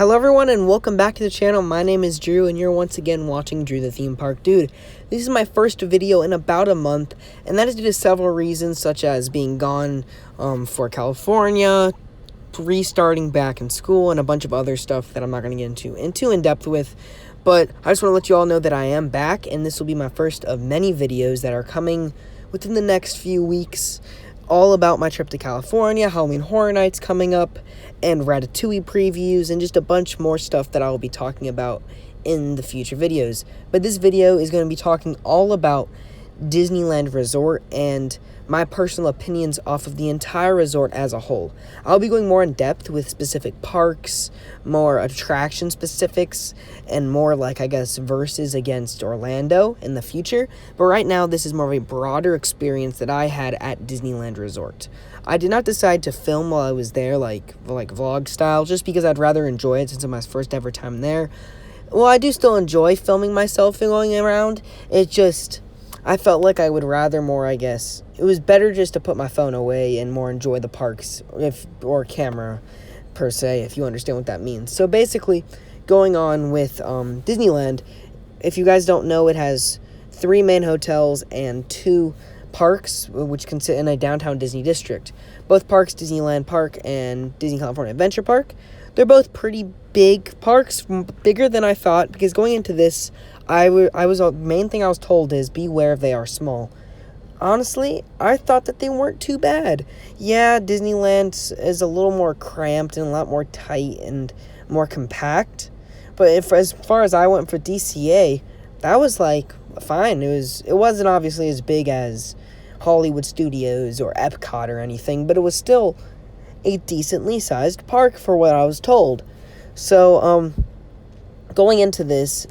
Hello everyone and welcome back to the channel. My name is Drew and you're once again watching Drew the Theme Park Dude. This is my first video in about a month, and that is due to several reasons, such as being gone for California, restarting back in school, and a bunch of other stuff that I'm not going to get into in depth with. But I just want to let you all know that I am back, and this will be my first of many videos that are coming within the next few weeks, all about my trip to California, Halloween Horror Nights coming up, and Ratatouille previews, and just a bunch more stuff that I will be talking about in the future videos. But this video is going to be talking all about Disneyland Resort and my personal opinions off of the entire resort as a whole. I'll be going more in depth with specific parks, more attraction specifics, and more verses against Orlando in the future. But right now, this is more of a broader experience that I had at Disneyland Resort. I did not decide to film while I was there, like vlog style, just because I'd rather enjoy it since it's my first ever time there. Well, I do still enjoy filming myself and going around. I felt like I would rather more, it was better just to put my phone away and more enjoy the parks, or camera, per se, if you understand what that means. So basically, going on with Disneyland, if you guys don't know, it has 3 main hotels and 2 parks, which can sit in a downtown Disney district. Both parks, Disneyland Park and Disney California Adventure Park, they're both pretty big parks, bigger than I thought, because going into this, main thing I was told is beware if they are small. Honestly, I thought that they weren't too bad. Yeah, Disneyland is a little more cramped and a lot more tight and more compact, but as far as I went for DCA, that was fine. It wasn't obviously as big as Hollywood Studios or Epcot or anything, but it was still a decently sized park for what I was told. So, going into this,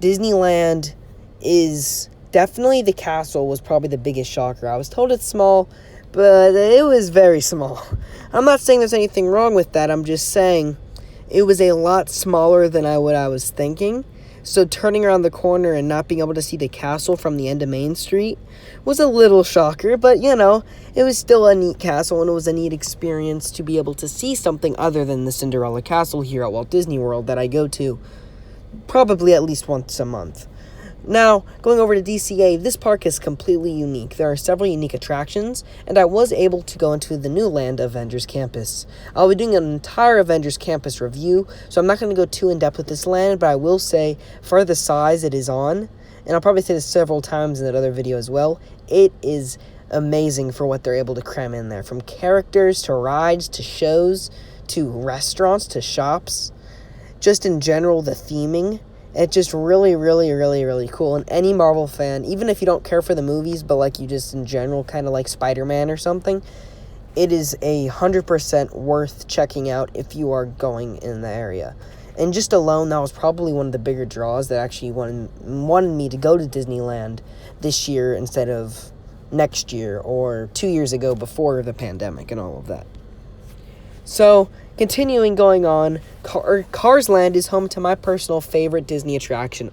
Disneyland is definitely, the castle was probably the biggest shocker. I was told it's small, but it was very small. I'm not saying there's anything wrong with that. I'm just saying it was a lot smaller than what I was thinking. So turning around the corner and not being able to see the castle from the end of Main Street was a little shocker, but it was still a neat castle, and it was a neat experience to be able to see something other than the Cinderella Castle here at Walt Disney World that I go to probably at least once a month. Now, going over to DCA, this park is completely unique. There are several unique attractions, and I was able to go into the new land, Avengers Campus. I'll be doing an entire Avengers Campus review, so I'm not going to go too in-depth with this land, but I will say, for the size it is on, and I'll probably say this several times in that other video as well, it is amazing for what they're able to cram in there. From characters, to rides, to shows, to restaurants, to shops. Just in general, the theming, it's just really, really, really, really cool. And any Marvel fan, even if you don't care for the movies, but you just in general kind of like Spider-Man or something, it is 100% worth checking out if you are going in the area. And just alone, that was probably one of the bigger draws that actually wanted me to go to Disneyland this year instead of next year or 2 years ago before the pandemic and all of that. So, continuing going on, Cars Land is home to my personal favorite Disney attraction,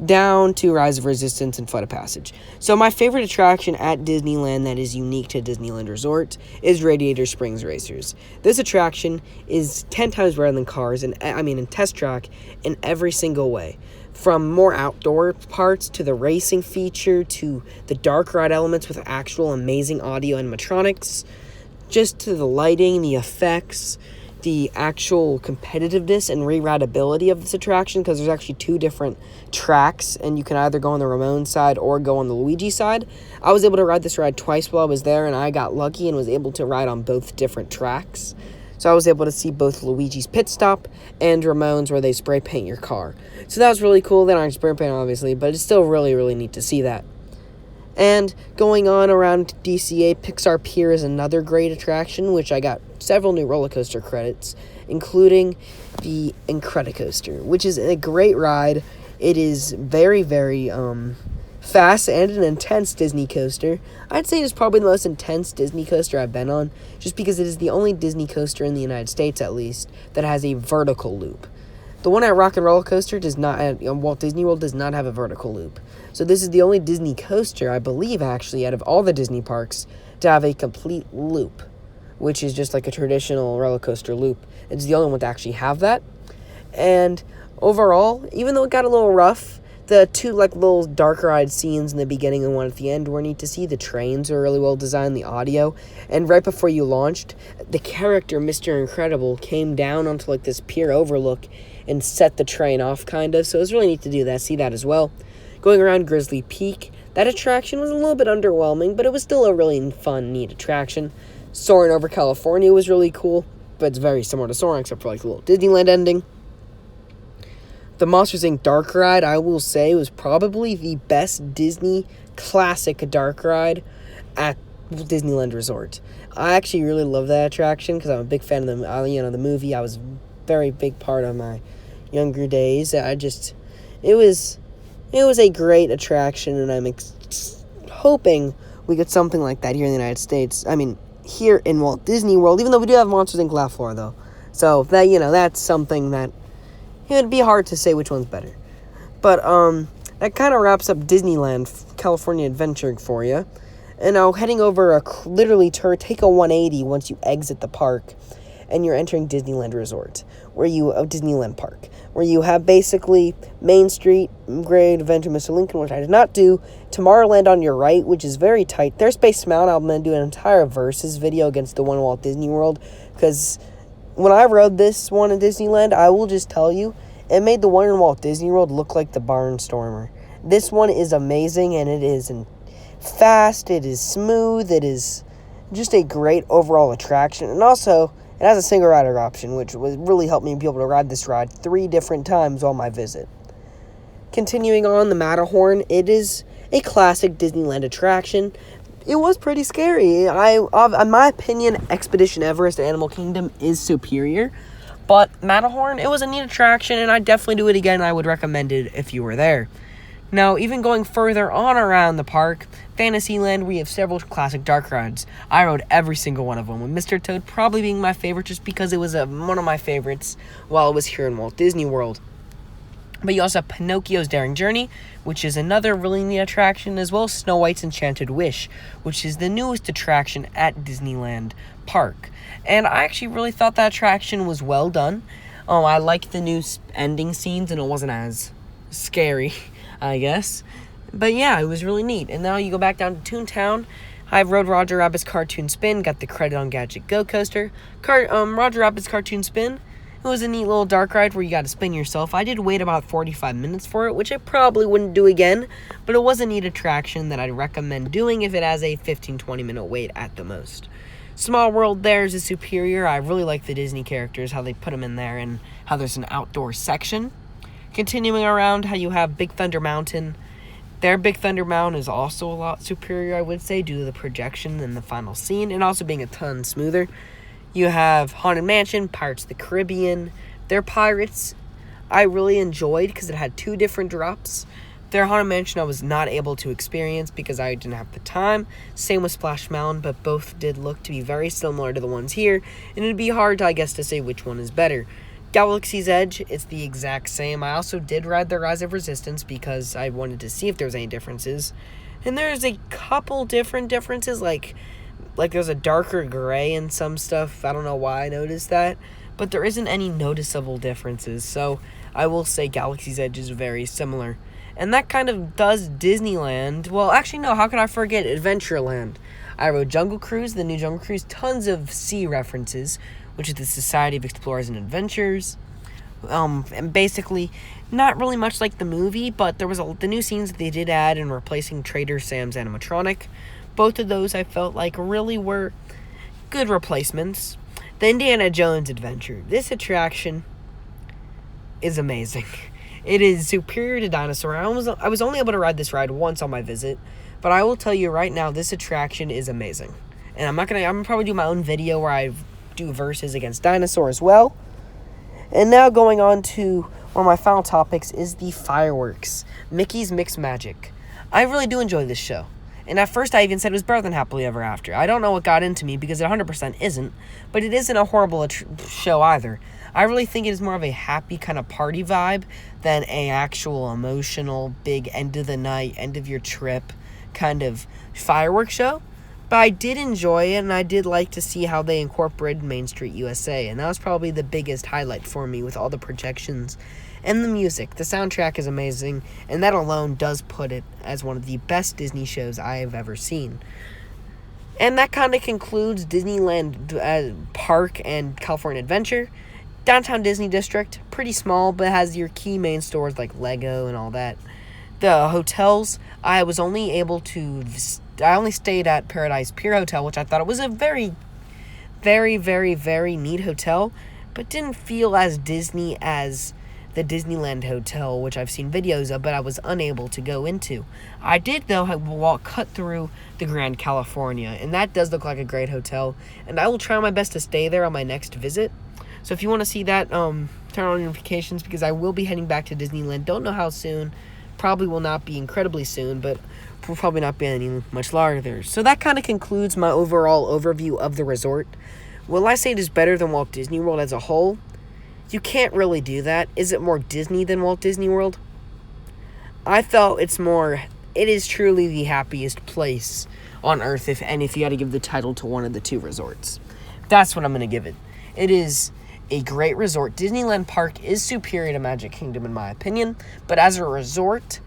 down to Rise of Resistance and Flight of Passage. So my favorite attraction at Disneyland that is unique to Disneyland Resort is Radiator Springs Racers. This attraction is 10 times better than Cars, in Test Track, in every single way. From more outdoor parts, to the racing feature, to the dark ride elements with actual amazing audio animatronics, just to the lighting, the effects, the actual competitiveness and re-rideability of this attraction, because there's actually 2 different tracks, and you can either go on the Ramon side or go on the Luigi side. I was able to ride this ride twice while I was there, and I got lucky and was able to ride on both different tracks. So I was able to see both Luigi's Pit Stop and Ramon's, where they spray paint your car. So that was really cool. They aren't spray paint, obviously, but it's still really, really neat to see that. And going on around DCA, Pixar Pier is another great attraction, which I got several new roller coaster credits, including the Incredicoaster, which is a great ride. It is very, very fast and an intense Disney coaster. I'd say it's probably the most intense Disney coaster I've been on, just because it is the only Disney coaster in the United States, at least, that has a vertical loop. The one at Rock and Roller Coaster at Walt Disney World does not have a vertical loop. So this is the only Disney coaster, I believe, actually, out of all the Disney parks, to have a complete loop, which is just like a traditional roller coaster loop. It's the only one to actually have that. And overall, even though it got a little rough, the two little darker-eyed scenes in the beginning and one at the end were neat to see. The trains are really well designed, the audio, and right before you launched, the character Mr. Incredible came down onto this pier overlook and set the train off, kind of. So it was really neat to do that. See that as well. Going around Grizzly Peak, that attraction was a little bit underwhelming, but it was still a really fun, neat attraction. Soaring over California was really cool, but it's very similar to Soaring, except for the little Disneyland ending. The Monsters, Inc. dark ride, I will say, was probably the best Disney classic dark ride at Disneyland Resort. I actually really love that attraction because I'm a big fan of the movie. I was a very big part of my younger days. It was a great attraction, and I'm hoping we get something like that here in the United States. I mean, here in Walt Disney World, even though we do have Monsters, Inc. Laugh Floor, though. So, that's something that it'd be hard to say which one's better. But, that kind of wraps up Disneyland California Adventure for you. And now heading over take a 180 once you exit the park, and you're entering Disneyland Resort, Disneyland Park, where you have basically Main Street, Great Adventure, Mr. Lincoln, which I did not do, Tomorrowland on your right, which is very tight. There's Space Mountain. I'm going to do an entire versus video against the one in Walt Disney World, because when I rode this one in Disneyland, I will just tell you, it made the one in Walt Disney World look like the Barnstormer. This one is amazing, and it is fast, it is smooth, it is just a great overall attraction. And also, it has a single rider option, which would really help me be able to ride this ride 3 different times on my visit. Continuing on, the Matterhorn, it is a classic Disneyland attraction. It was pretty scary. In my opinion, Expedition Everest and Animal Kingdom is superior. But Matterhorn, it was a neat attraction, and I'd definitely do it again. I would recommend it if you were there. Now, even going further on around the park, Fantasyland, we have several classic dark rides. I rode every single one of them, with Mr. Toad probably being my favorite just because it was one of my favorites while I was here in Walt Disney World. But you also have Pinocchio's Daring Journey, which is another really neat attraction, as well as Snow White's Enchanted Wish, which is the newest attraction at Disneyland Park. And I actually really thought that attraction was well done. I liked the new ending scenes, and it wasn't as scary, I guess. But yeah, it was really neat. And now you go back down to Toontown. I rode Roger Rabbit's Cartoon Spin, got the credit on Gadget Go Coaster. Roger Rabbit's Cartoon Spin, it was a neat little dark ride where you got to spin yourself. I did wait about 45 minutes for it, which I probably wouldn't do again, but it was a neat attraction that I'd recommend doing if it has a 15-20 minute wait at the most. Small World, theirs is superior. I really like the Disney characters, how they put them in there, and how there's an outdoor section. Continuing around, how you have Big Thunder Mountain. Their Big Thunder Mountain is also a lot superior, I would say, due to the projection and the final scene, and also being a ton smoother. You have Haunted Mansion, Pirates of the Caribbean. Their Pirates, I really enjoyed because it had 2 different drops. Their Haunted Mansion I was not able to experience because I didn't have the time. Same with Splash Mountain, but both did look to be very similar to the ones here, and it'd be hard, I guess, to say which one is better. Galaxy's Edge, it's the exact same. I also did ride the Rise of Resistance because I wanted to see if there was any differences. And there's a couple different differences, like there's a darker gray in some stuff. I don't know why I noticed that, but there isn't any noticeable differences. So I will say Galaxy's Edge is very similar. And that kind of does Disneyland. Well, actually, no, how could I forget Adventureland? I rode Jungle Cruise, the new Jungle Cruise, tons of sea references, which is the Society of Explorers and Adventures. And basically, not really much like the movie, but there was the new scenes that they did add in replacing Trader Sam's animatronic. Both of those I felt like really were good replacements. The Indiana Jones Adventure. This attraction is amazing. It is superior to Dinosaur. I was only able to ride this ride once on my visit, but I will tell you right now, this attraction is amazing. And I'm gonna probably do my own video where I do verses against Dinosaur as well. And now going on to one of my final topics is the fireworks. Mickey's Mixed Magic. I really do enjoy this show. And at first I even said it was better than Happily Ever After. I don't know what got into me because it 100% isn't, but it isn't a horrible show either. I really think it is more of a happy kind of party vibe than a actual emotional, big end of the night, end of your trip kind of fireworks show. But But I did enjoy it, and I did like to see how they incorporated Main Street USA, and that was probably the biggest highlight for me with all the projections and the music. The soundtrack is amazing, and that alone does put it as one of the best Disney shows I have ever seen. And that kind of concludes Disneyland Park and California Adventure. Downtown Disney District, pretty small, but has your key main stores like Lego and all that. The hotels, I only stayed at Paradise Pier Hotel, which I thought it was a very, very, very, very neat hotel, but didn't feel as Disney as the Disneyland Hotel, which I've seen videos of, but I was unable to go into. I did, though, cut through the Grand California, and that does look like a great hotel, and I will try my best to stay there on my next visit. So if you want to see that, turn on notifications, because I will be heading back to Disneyland. Don't know how soon. Probably will not be incredibly soon, but will probably not be any much longer. So that kind of concludes my overall overview of the resort. Will I say it is better than Walt Disney World as a whole? You can't really do that. Is it more Disney than Walt Disney World? I felt it is truly the happiest place on Earth, if you had to give the title to one of the two resorts. That's what I'm going to give it. It is a great resort. Disneyland Park is superior to Magic Kingdom in my opinion, but as a resort,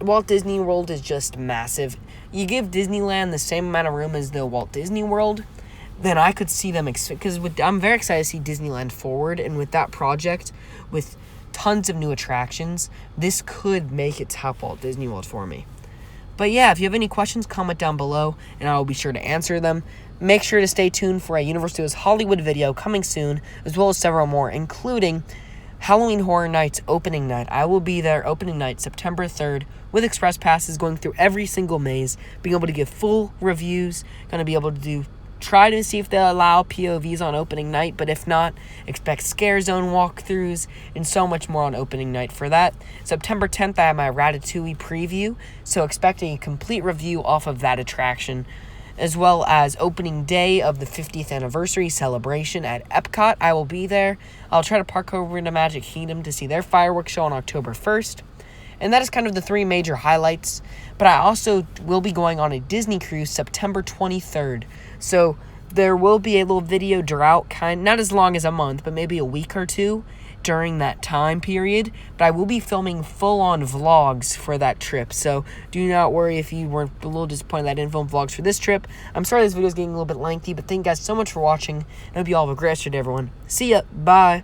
Walt Disney World is just massive. You give Disneyland the same amount of room as the Walt Disney World, then I could see them, because I'm very excited to see Disneyland Forward, and with that project, with tons of new attractions, this could make it top Walt Disney World for me. But yeah, if you have any questions, comment down below, and I will be sure to answer them. Make sure to stay tuned for a Universal Studios Hollywood video coming soon, as well as several more, including Halloween Horror Nights opening night. I will be there opening night, September 3rd, with express passes, going through every single maze, being able to give full reviews, going to be able to try to see if they'll allow POVs on opening night, but if not, expect Scare Zone walkthroughs and so much more on opening night. For that, September 10th, I have my Ratatouille preview, so expecting a complete review off of that attraction, as well as opening day of the 50th anniversary celebration at Epcot. I will be there. I'll try to park over into Magic Kingdom to see their fireworks show on October 1st. And that is kind of the three major highlights. But I also will be going on a Disney cruise September 23rd. So there will be a little video drought, not as long as a month, but maybe a week or two during that time period. But I will be filming full-on vlogs for that trip. So do not worry if you were a little disappointed that I didn't film vlogs for this trip. I'm sorry this video is getting a little bit lengthy, but thank you guys so much for watching. I hope you all have a great rest of your day, everyone. See ya. Bye.